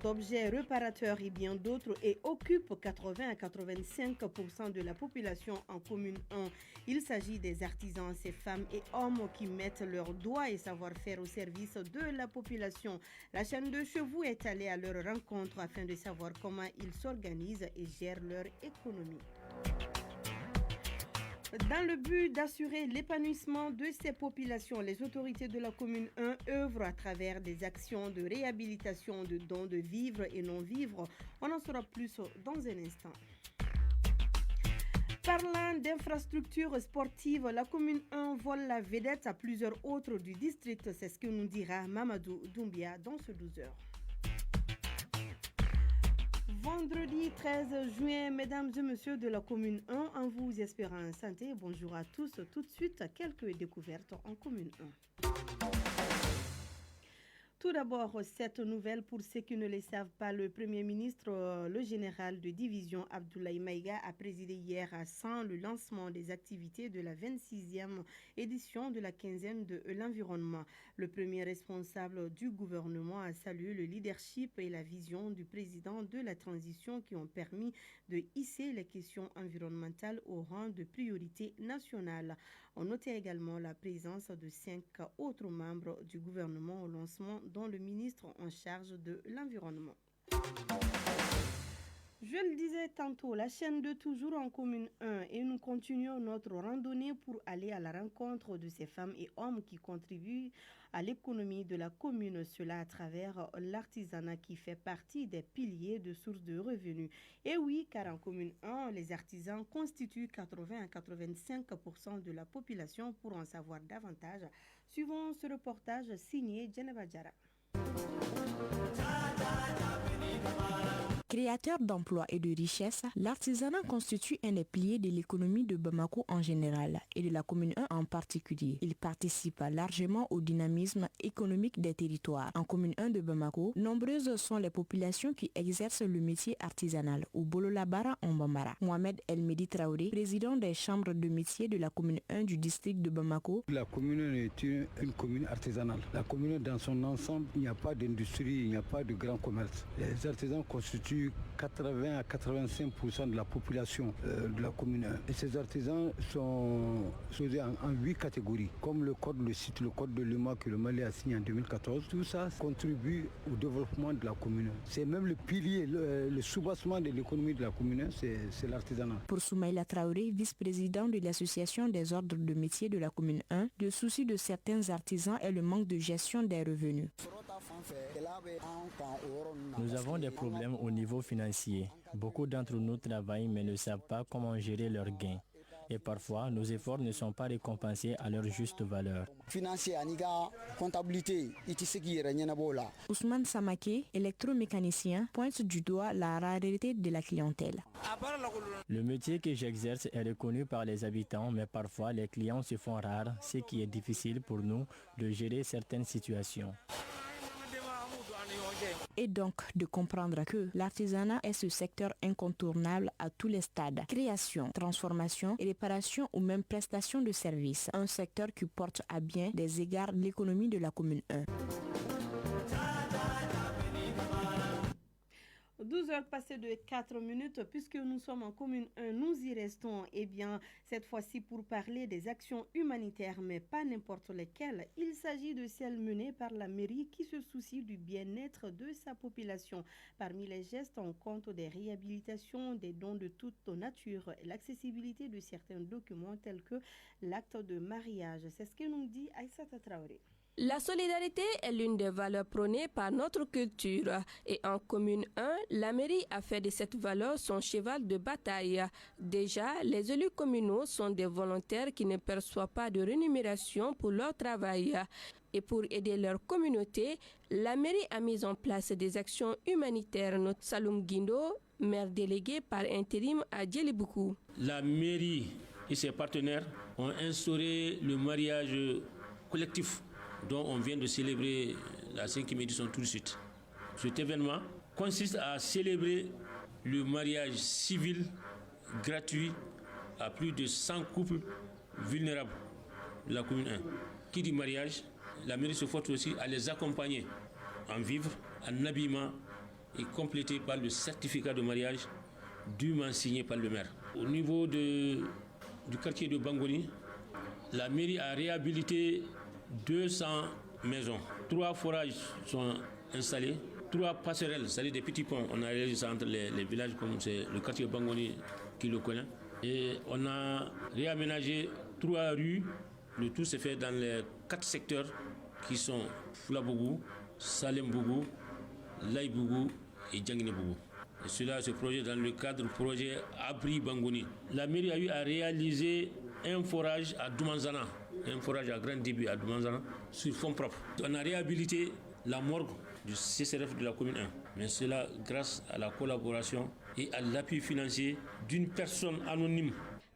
D'objets réparateurs et bien d'autres et occupe 80 à 85% de la population en commune 1. Il s'agit des artisans, ces femmes et hommes qui mettent leurs doigts et savoir-faire au service de la population. La chaîne de Chevaux est allée à leur rencontre afin de savoir comment ils s'organisent et gèrent leur économie. Dans le but d'assurer l'épanouissement de ces populations, les autorités de la commune 1 œuvrent à travers des actions de réhabilitation de dons de vivres et non-vivres. On en saura plus dans un instant. Parlant d'infrastructures sportives, la commune 1 vole la vedette à plusieurs autres du district. C'est ce que nous dira Mamadou Doumbia dans ce 12 heures. Vendredi 13 juin, mesdames et messieurs de la commune 1, en vous espérant en santé, bonjour à tous. Tout de suite, quelques découvertes en commune 1. Tout d'abord, cette nouvelle, pour ceux qui ne le savent pas, le Premier ministre, le général de division Abdoulaye Maïga a présidé hier à 100 le lancement des activités de la 26e édition de la quinzaine de l'environnement. Le premier responsable du gouvernement a salué le leadership et la vision du président de la transition qui ont permis de hisser les questions environnementales au rang de priorité nationale. On notait également la présence de 5 autres membres du gouvernement au lancement, dont le ministre en charge de l'environnement. Je le disais tantôt, la chaîne de toujours en commune 1 et nous continuons notre randonnée pour aller à la rencontre de ces femmes et hommes qui contribuent à l'économie de la commune, cela à travers l'artisanat qui fait partie des piliers de sources de revenus. Et oui, car en commune 1, les artisans constituent 80 à 85% de la population. Pour en savoir davantage, suivons ce reportage signé Geneva Djara. Créateur d'emplois et de richesses, l'artisanat constitue un des piliers de l'économie de Bamako en général et de la commune 1 en particulier. Il participe largement au dynamisme économique des territoires. En commune 1 de Bamako, nombreuses sont les populations qui exercent le métier artisanal ou Bololabara en Bambara. Mohamed El Medi Traoré, président des chambres de métiers de la commune 1 du district de Bamako. La commune est une commune artisanale. La commune dans son ensemble, il n'y a pas d'industrie, il n'y a pas de grand commerce. Les artisans constituent 80 à 85% de la population de la commune 1. Et ces artisans sont choisis en 8 catégories, comme le code le cite, le code de l'UMA que le Mali a signé en 2014. Tout ça contribue au développement de la commune 1. C'est même le pilier, le soubassement de l'économie de la commune 1, c'est l'artisanat. Pour Soumaïla Traoré, vice-président de l'association des ordres de métiers de la commune 1, le souci de certains artisans est le manque de gestion des revenus. Nous avons des problèmes au niveau financier. Beaucoup d'entre nous travaillent mais ne savent pas comment gérer leurs gains. Et parfois, nos efforts ne sont pas récompensés à leur juste valeur. Ousmane Samake, électromécanicien, pointe du doigt la rareté de la clientèle. Le métier que j'exerce est reconnu par les habitants, mais parfois les clients se font rares, ce qui est difficile pour nous de gérer certaines situations. Et donc de comprendre que l'artisanat est ce secteur incontournable à tous les stades. Création, transformation, réparation ou même prestation de services. Un secteur qui porte à bien des égards l'économie de la commune 1. 12 heures passées de 4 minutes, puisque nous sommes en commune 1, nous y restons. Eh bien, cette fois-ci pour parler des actions humanitaires, mais pas n'importe lesquelles. Il s'agit de celles menées par la mairie qui se soucie du bien-être de sa population. Parmi les gestes, on compte des réhabilitations, des dons de toute nature, l'accessibilité de certains documents tels que l'acte de mariage. C'est ce que nous dit Aïssata Traoré. La solidarité est l'une des valeurs prônées par notre culture et en commune 1, la mairie a fait de cette valeur son cheval de bataille. Déjà, les élus communaux sont des volontaires qui ne perçoivent pas de rémunération pour leur travail. Et pour aider leur communauté, la mairie a mis en place des actions humanitaires. Notre Saloum Guindo, maire délégué par intérim à Djeliboukou. La mairie et ses partenaires ont instauré le mariage collectif dont on vient de célébrer la 5e édition tout de suite. Cet événement consiste à célébrer le mariage civil gratuit à plus de 100 couples vulnérables de la commune 1. Qui dit mariage, la mairie se force aussi à les accompagner en vivres, en habillement et complété par le certificat de mariage dûment signé par le maire. Au niveau du quartier de Bangoni, la mairie a réhabilité 200 maisons. 3 forages sont installés, 3 passerelles, c'est-à-dire des petits ponts. On a réalisé ça entre les villages, comme c'est le quartier de Bangoni qui le connaît. Et on a réaménagé 3 rues. Le tout s'est fait dans les 4 secteurs qui sont Foulabougou, Salembougou, Laïbougou et Djanginebougou. Et cela se projette dans le cadre du projet Abri Bangoni. La mairie a eu à réaliser un forage à Doumanzana, un forage à grand débit à Doumanzana, sur fonds propres. On a réhabilité la morgue du CCRF de la commune 1, mais cela grâce à la collaboration et à l'appui financier d'une personne anonyme.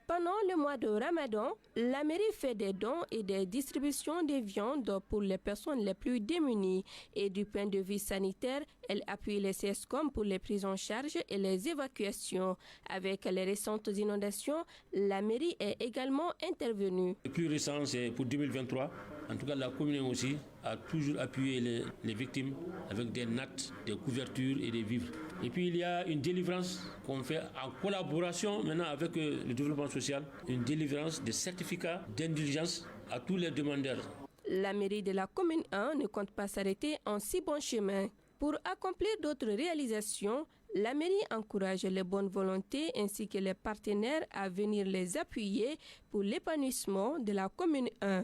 Pendant le mois de Ramadan, la mairie fait des dons et des distributions de viande pour les personnes les plus démunies. Et du point de vue sanitaire, elle appuie les CESCOM pour les prises en charge et les évacuations. Avec les récentes inondations, la mairie est également intervenue. Le plus récent, c'est pour 2023. En tout cas, la commune aussi a toujours appuyé les victimes avec des nattes, des couvertures et des vivres. Et puis, il y a une délivrance qu'on fait en collaboration maintenant avec le développement social, une délivrance de certificats d'indulgence à tous les demandeurs. La mairie de la commune 1 ne compte pas s'arrêter en si bon chemin. Pour accomplir d'autres réalisations, la mairie encourage les bonnes volontés ainsi que les partenaires à venir les appuyer pour l'épanouissement de la commune 1.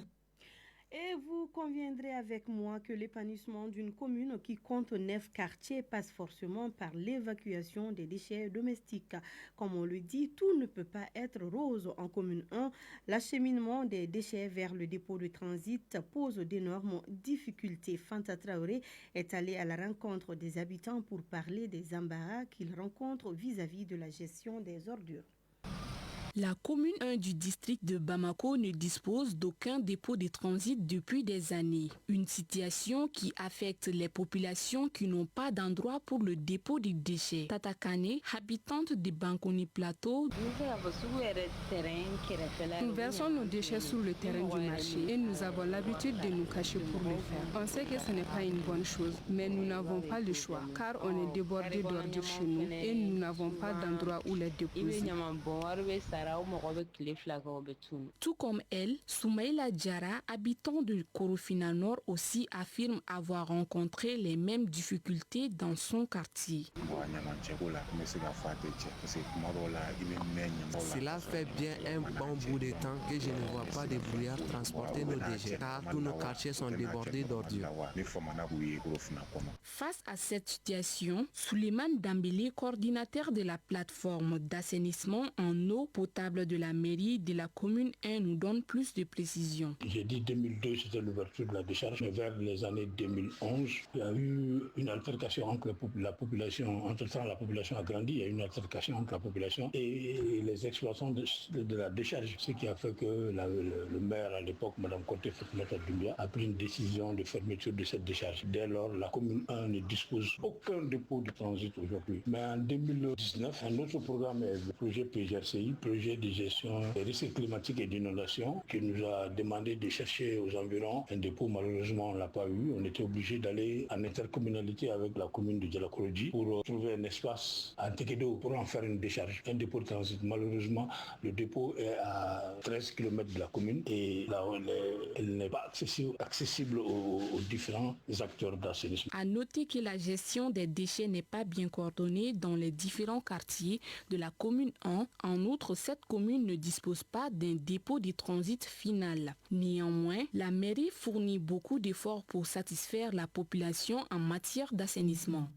Et vous conviendrez avec moi que l'épanouissement d'une commune qui compte 9 quartiers passe forcément par l'évacuation des déchets domestiques. Comme on le dit, tout ne peut pas être rose en commune 1. L'acheminement des déchets vers le dépôt de transit pose d'énormes difficultés. Fanta Traoré est allé à la rencontre des habitants pour parler des embarras qu'ils rencontrent vis-à-vis de la gestion des ordures. La commune 1 du district de Bamako ne dispose d'aucun dépôt de transit depuis des années. Une situation qui affecte les populations qui n'ont pas d'endroit pour le dépôt des déchets. Tata Kane, habitante de Bankoni Plateau, nous versons nos déchets sur le terrain du marché et nous avons l'habitude de nous cacher pour le faire. On sait que ce n'est pas une bonne chose, mais nous n'avons pas le choix car on est débordé d'ordures chez nous et nous n'avons pas d'endroit où les déposer. Tout comme elle, Soumaïla Diara, habitant de Korofina Nord, aussi affirme avoir rencontré les mêmes difficultés dans son quartier. Cela fait bien un bon bout de temps que je ne vois pas de brouillard transporter nos déchets, car tous nos quartiers sont débordés d'ordures. Face à cette situation, Souleymane Dambélé, coordinateur de la plateforme d'assainissement en eau potable de la mairie de la commune 1, nous donne plus de précisions. J'ai dit 2002, c'était l'ouverture de la décharge, mais vers les années 2011, il y a eu une altercation entre la population. Entre-temps, la population a grandi, il y a eu une altercation entre la population et les exploitants de la décharge, ce qui a fait que le maire à l'époque, Mme Koté Fatoumata Doumbia, a pris une décision de fermeture de cette décharge. Dès lors, la commune 1 ne dispose aucun dépôt de transit aujourd'hui. Mais en 2019, un autre programme est le projet PGRCI, projet de gestion des risques climatiques et d'inondation, qui nous a demandé de chercher aux environs un dépôt. Malheureusement, on ne l'a pas eu. On était obligé d'aller en intercommunalité avec la commune de Djalakorodji pour trouver un espace à Tekedo pour en faire une décharge, un dépôt de transit. Malheureusement, le dépôt est à 13 km de la commune et là, elle n'est pas accessible aux différents acteurs d'assainissement. À noter que la gestion des déchets n'est pas bien coordonnée dans les différents quartiers de la commune 1. En outre, cette commune ne dispose pas d'un dépôt de transit final. Néanmoins, la mairie fournit beaucoup d'efforts pour satisfaire la population en matière d'assainissement.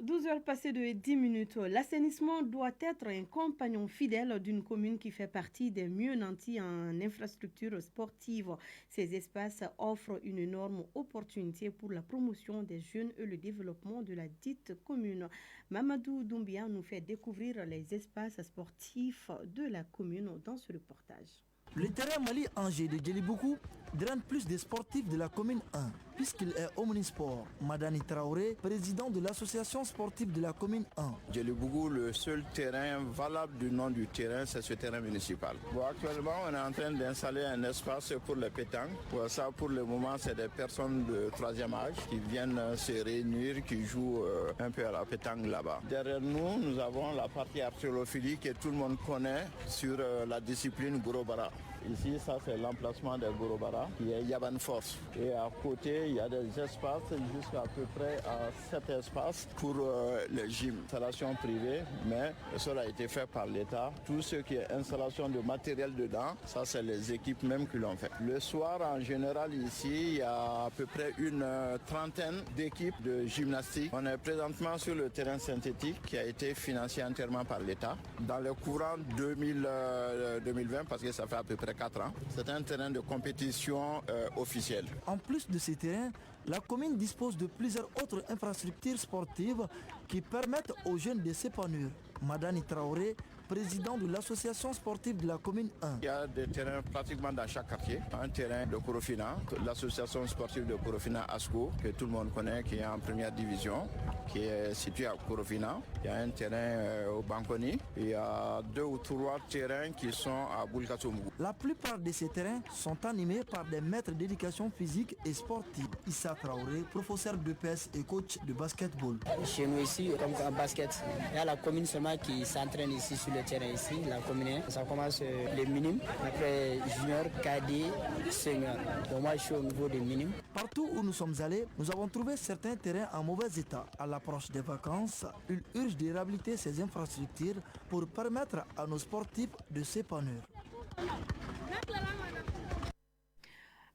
12 heures passées de 10 minutes. L'assainissement doit être un compagnon fidèle d'une commune qui fait partie des mieux nantis en infrastructures sportives. Ces espaces offrent une énorme opportunité pour la promotion des jeunes et le développement de la dite commune. Mamadou Doumbia nous fait découvrir les espaces sportifs de la commune dans ce reportage. Le terrain Mali-Angers de Djelibougou draine plus des sportifs de la commune 1, puisqu'il est omnisport. Madani Traoré, président de l'association sportive de la commune 1. Djelibougou, le seul terrain valable du nom du terrain, c'est ce terrain municipal. Actuellement, on est en train d'installer un espace pour les pétanques. Pour ça, pour le moment, c'est des personnes de 3e âge qui viennent se réunir, qui jouent un peu à la pétanque là-bas. Derrière nous, nous avons la partie archéolophilie que tout le monde connaît sur la discipline Gorobara. Ici, ça c'est l'emplacement des Gorobara, qui est Yaban Force. Et à côté, il y a des espaces, jusqu'à peu près à 7 espaces pour les gyms. Installation privée, mais le sol a été fait par l'État. Tout ce qui est installation de matériel dedans, ça c'est les équipes même qui l'ont fait. Le soir, en général, ici, il y a à peu près une trentaine d'équipes de gymnastique. On est présentement sur le terrain synthétique qui a été financé entièrement par l'État. Dans le courant 2020, parce que ça fait à peu près 4 ans. C'est un terrain de compétition officiel. En plus de ces terrains, la commune dispose de plusieurs autres infrastructures sportives qui permettent aux jeunes de s'épanouir. Madani Traoré, président de l'association sportive de la commune 1. Il y a des terrains pratiquement dans chaque quartier. Un terrain de Korofina, l'association sportive de Korofina ASCO, que tout le monde connaît, qui est en première division, qui est situé à Korofina. Il y a un terrain au Bankoni. Il y a 2 ou 3 terrains qui sont à Boulkatoumou. La plupart de ces terrains sont animés par des maîtres d'éducation physique et sportive. Issa Traoré, professeur de PS et coach de basketball. Chez nous ici, comme en basket, il y a la commune seulement qui s'entraîne ici sur le terrain ici, la commune. Ça commence les minimes, après junior, cadet, senior. Donc moi je suis au niveau des minimes. Partout où nous sommes allés, nous avons trouvé certains terrains en mauvais état. À l'approche des vacances, il urge de réhabiliter ces infrastructures pour permettre à nos sportifs de s'épanouir.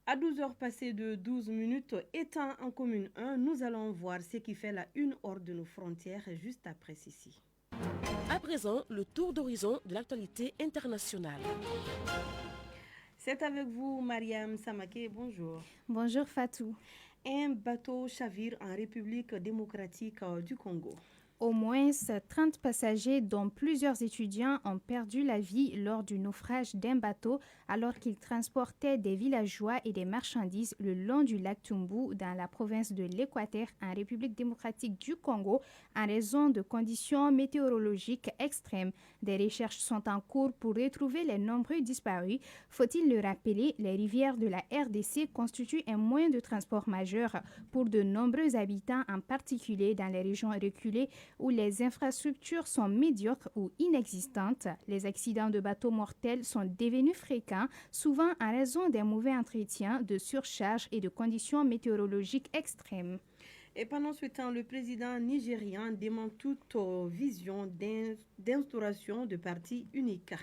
À 12h passées de 12 minutes, étant en commune 1, nous allons voir ce qui fait la une hors de nos frontières juste après ceci. À présent, le tour d'horizon de l'actualité internationale. C'est avec vous, Mariam Samake. Bonjour. Bonjour, Fatou. Un bateau chavire en République démocratique du Congo. Au moins 30 passagers, dont plusieurs étudiants, ont perdu la vie lors du naufrage d'un bateau alors qu'ils transportaient des villageois et des marchandises le long du lac Tumbu dans la province de l'Équateur en République démocratique du Congo en raison de conditions météorologiques extrêmes. Des recherches sont en cours pour retrouver les nombreux disparus. Faut-il le rappeler, les rivières de la RDC constituent un moyen de transport majeur pour de nombreux habitants, en particulier dans les régions reculées où les infrastructures sont médiocres ou inexistantes. Les accidents de bateaux mortels sont devenus fréquents, souvent en raison d'un mauvais entretien, de surcharge et de conditions météorologiques extrêmes. Et pendant ce temps, le président nigérian dément toute vision d'instauration de parti unique.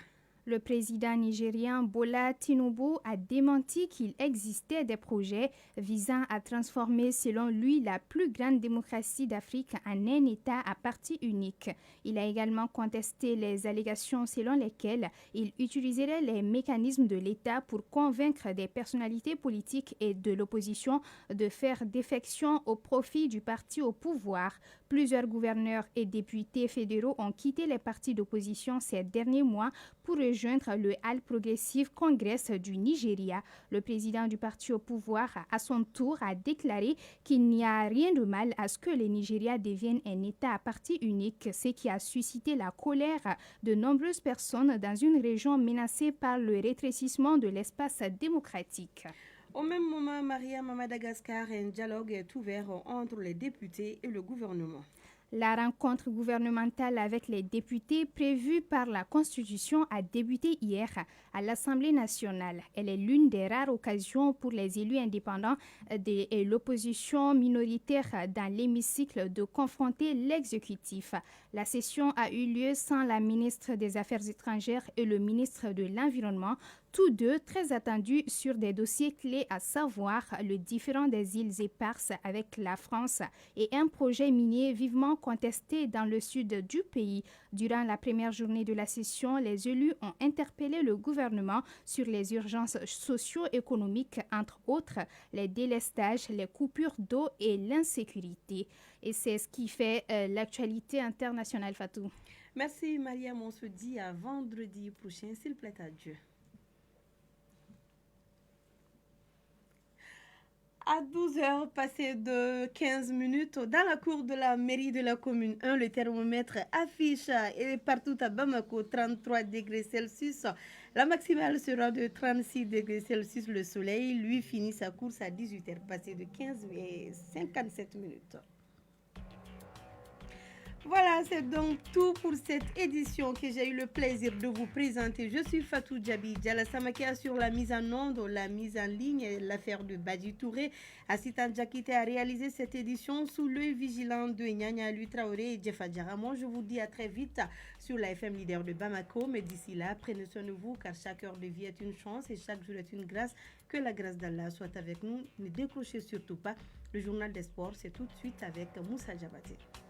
Le président nigérian Bola Tinubu a démenti qu'il existait des projets visant à transformer, selon lui, la plus grande démocratie d'Afrique en un État à parti unique. Il a également contesté les allégations selon lesquelles il utiliserait les mécanismes de l'État pour convaincre des personnalités politiques et de l'opposition de faire défection au profit du parti au pouvoir. Plusieurs gouverneurs et députés fédéraux ont quitté les partis d'opposition ces derniers mois pour rejoindre le All Progressive Congress du Nigeria. Le président du parti au pouvoir, à son tour, a déclaré qu'il n'y a rien de mal à ce que le Nigeria devienne un État à parti unique, ce qui a suscité la colère de nombreuses personnes dans une région menacée par le rétrécissement de l'espace démocratique. Au même moment, Mariam, à Madagascar, un dialogue est ouvert entre les députés et le gouvernement. La rencontre gouvernementale avec les députés prévue par la Constitution a débuté hier à l'Assemblée nationale. Elle est l'une des rares occasions pour les élus indépendants et l'opposition minoritaire dans l'hémicycle de confronter l'exécutif. La session a eu lieu sans la ministre des Affaires étrangères et le ministre de l'Environnement, tous deux très attendus sur des dossiers clés, à savoir le différend des îles éparses avec la France et un projet minier vivement contesté dans le sud du pays. Durant la première journée de la session, les élus ont interpellé le gouvernement sur les urgences socio-économiques, entre autres les délestages, les coupures d'eau et l'insécurité. Et c'est ce qui fait l'actualité internationale, Fatou. Merci Mariam, on se dit à vendredi prochain, s'il plaît à Dieu. À 12h, passé de 15 minutes, dans la cour de la mairie de la commune 1, le thermomètre affiche et partout à Bamako 33 degrés Celsius. La maximale sera de 36 degrés Celsius. Le soleil, lui, finit sa course à 18h, passé de 15 et 57 minutes. Voilà, c'est donc tout pour cette édition que j'ai eu le plaisir de vous présenter. Je suis Fatou Djabi Dialassamakia sur la mise en onde, la mise en ligne et l'affaire de Badji Touré. Assitan Djakite a réalisé cette édition sous l'œil vigilant de Nyanya Lui Traoré et Jefa Djaramon. Je vous dis à très vite sur la FM leader de Bamako. Mais d'ici là, prenez soin de vous car chaque heure de vie est une chance et chaque jour est une grâce. Que la grâce d'Allah soit avec nous. Ne décrochez surtout pas. Le journal des sports, c'est tout de suite avec Moussa Djabate.